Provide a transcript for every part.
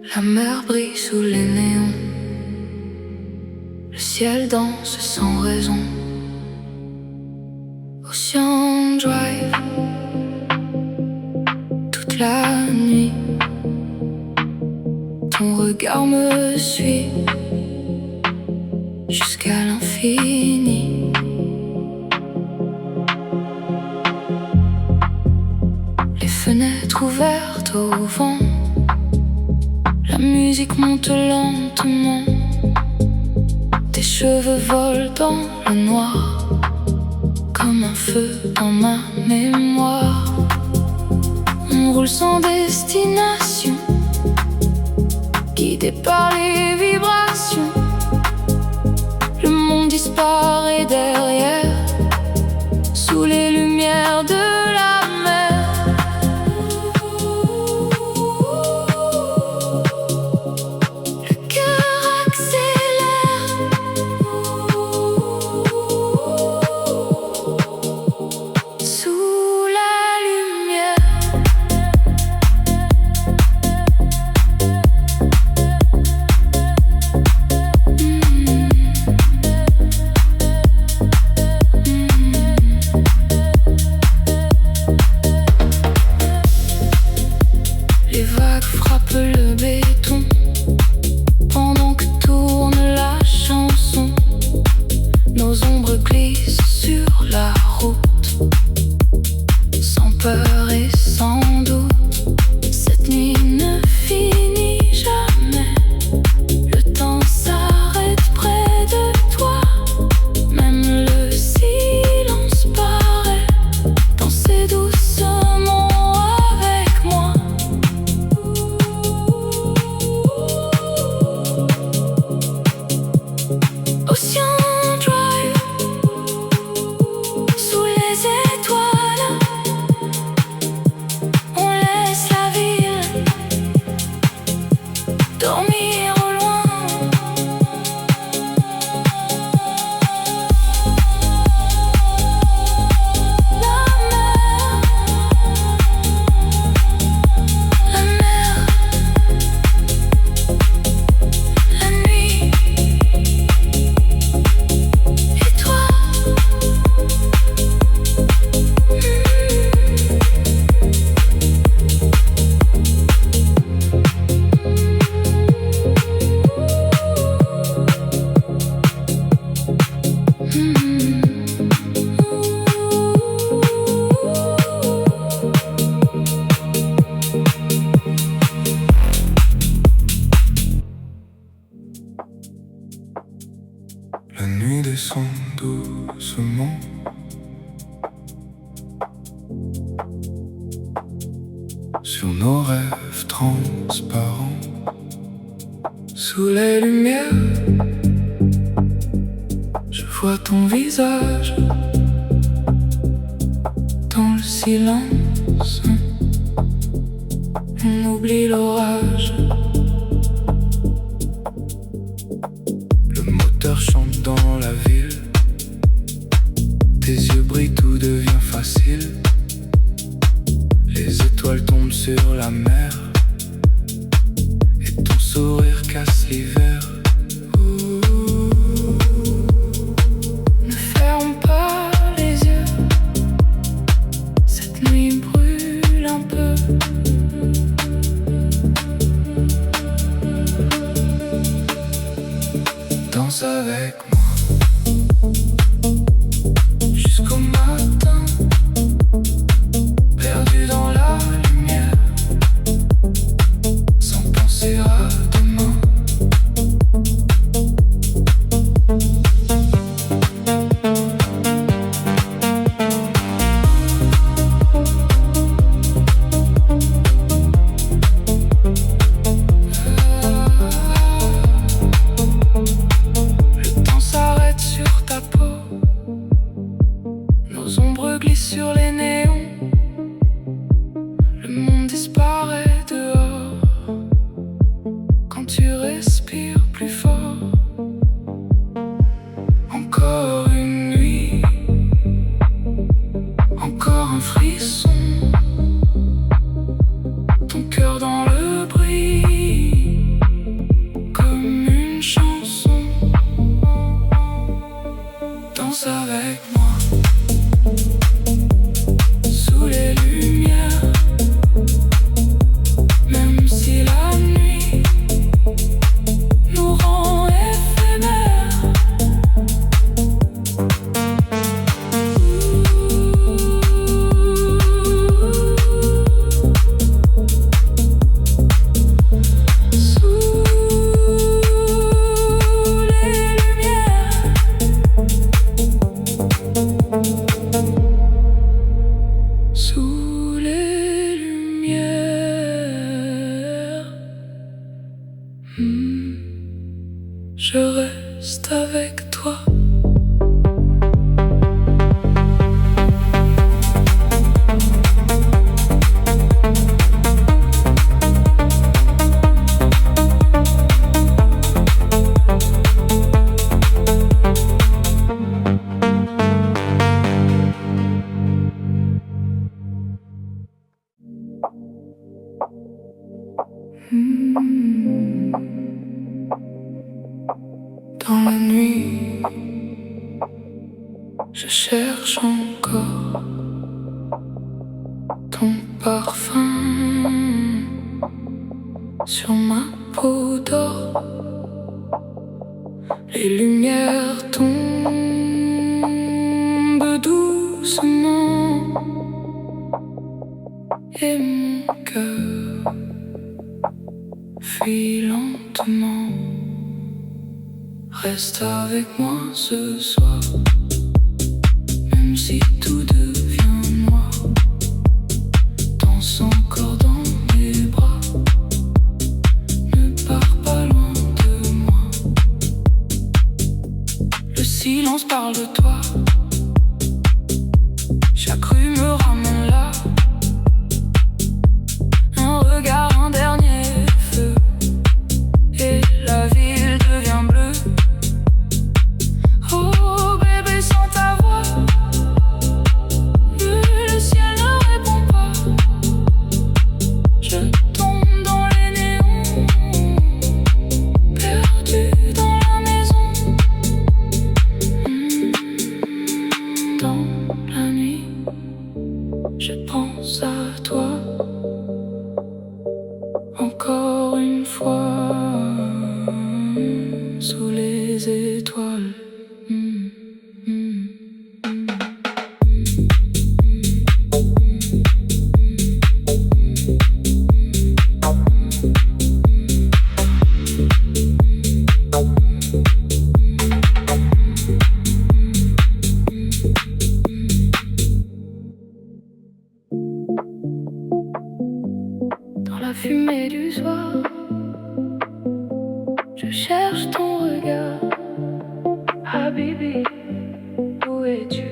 La mer brille sous les néons, le ciel danse sans raison. Ocean Drive, toute la nuit, ton regard me suit jusqu'à l'infini. Les fenêtres ouvertes au vent, la musique monte lentement. Tes cheveux volent dans le noir, comme un feu dans ma mémoire. On roule sans destination, guidé par les vibrations. Le monde disparaît derrière, sous les lumières de la mer. Le cœur accélère, sous la lumière. Les vagues frappent le béton pendant que tourne la chanson. Nos ombres glissent sur la route, sans peur et sans doute. Cette nuit ne finit jamais, le temps s'arrête près de toi. Même le silence paraît danser doucement avec moi. Ocean Drive, sous les étoiles, on laisse la ville dormir au loin. La mer, la nuit, et toi. La nuit descend doucement sur nos rêves transparents. Sous les lumières, je vois ton visage. Dans le silence, on oublie l'orage. Le moteur chante dans la ville, tes yeux brillent, tout devient facile. Les étoiles tombent sur la mer, et ton sourire casse l'hiver. Ne ferme pas les yeux, cette nuit brûle un peu. Danse avec moi jusqu'au matin, perdu dans la lumière, sans penser à demain. Le temps Je reste avec toi. Dans la nuit, je cherche encore ton parfum sur ma peau d'or. Les lumières tombent doucement et mon cœur fuit lentement. Reste avec moi ce soir, même si tout devient noir. Danse encore dans mes bras, ne pars pas loin de moi. Le silence parle de toi, chaque rue me ramène là. Un regard, un dernier feu, et la ville devient bleue. Oh bébé, sans ta voix, le ciel ne répond pas. Je tombe dans les néons, perdu dans la maison. Dans la nuit, je pense à toi. Encore une fois, sous les étoiles. Dans la fumée du soir, je cherche ton regard. Habibi, où es-tu?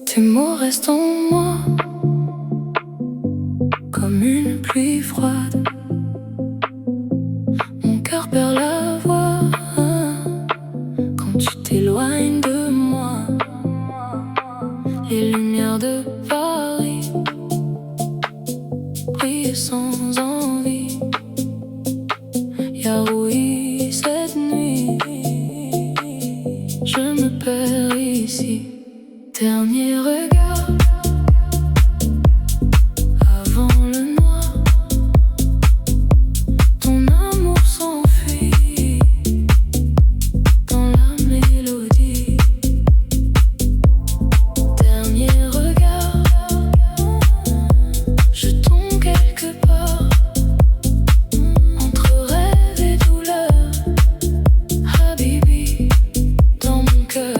Tes mots restent en moi, comme une pluie froide. Mon cœur perd la voix quand tu t'éloignes de moi. Les lumières de Paris brillent sans envie. Y'a rouillé cette nuit, je me perds ici. Dernier regard avant le noir, ton amour s'enfuit dans la mélodie. Dernier regard, je tombe quelque part entre rêve et douleur. Habibi, dans mon cœur,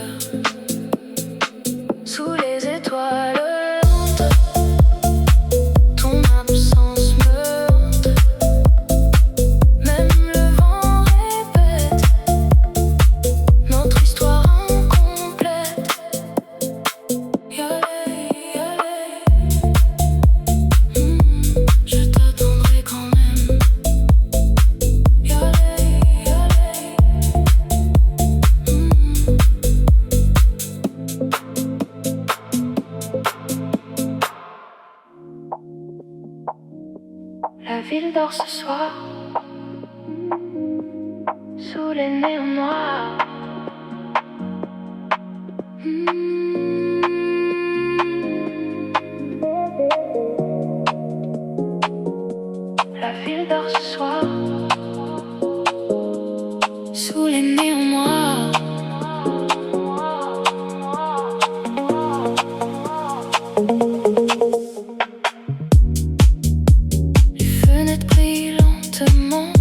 sous les étoiles lentes, ton absence me hante. Même le vent répète notre histoire incomplète. Yalé, yalé, je t'attendrai quand même. Yalé, yalé, La ville dort ce soir, sous les néons noirs. La ville dort ce soir, sous les néons noirs. Les fenêtres brillent lentement,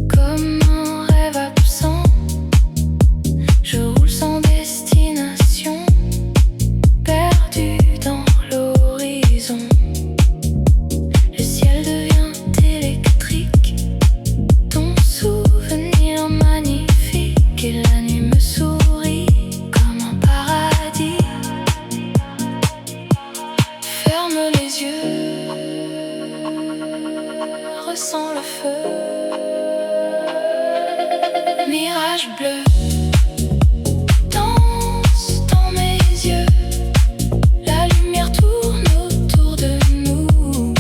comme un rêve absent. Je roule sans destination. Mirage bleu danse dans mes yeux. La lumière tourne autour de nous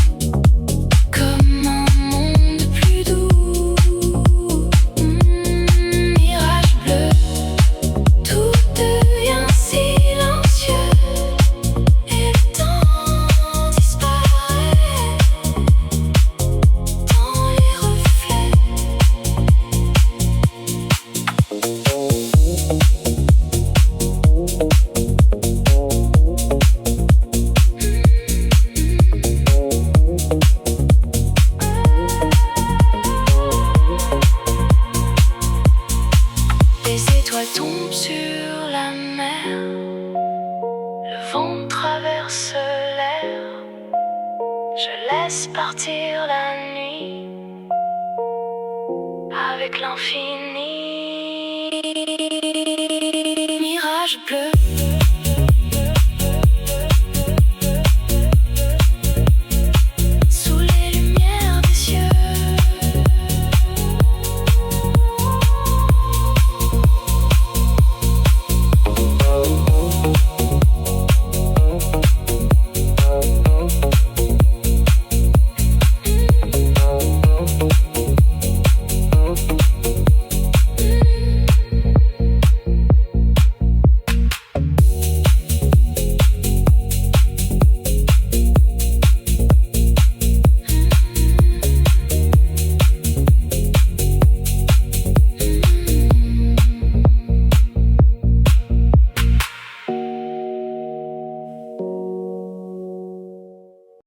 comme un monde plus doux. Mirage bleu, tout devient silencieux et le temps disparaît dans les reflets. Les étoiles tombent sur la mer, le vent traverse l'air. Je laisse partir la nuit avec l'infini. Mirage bleu.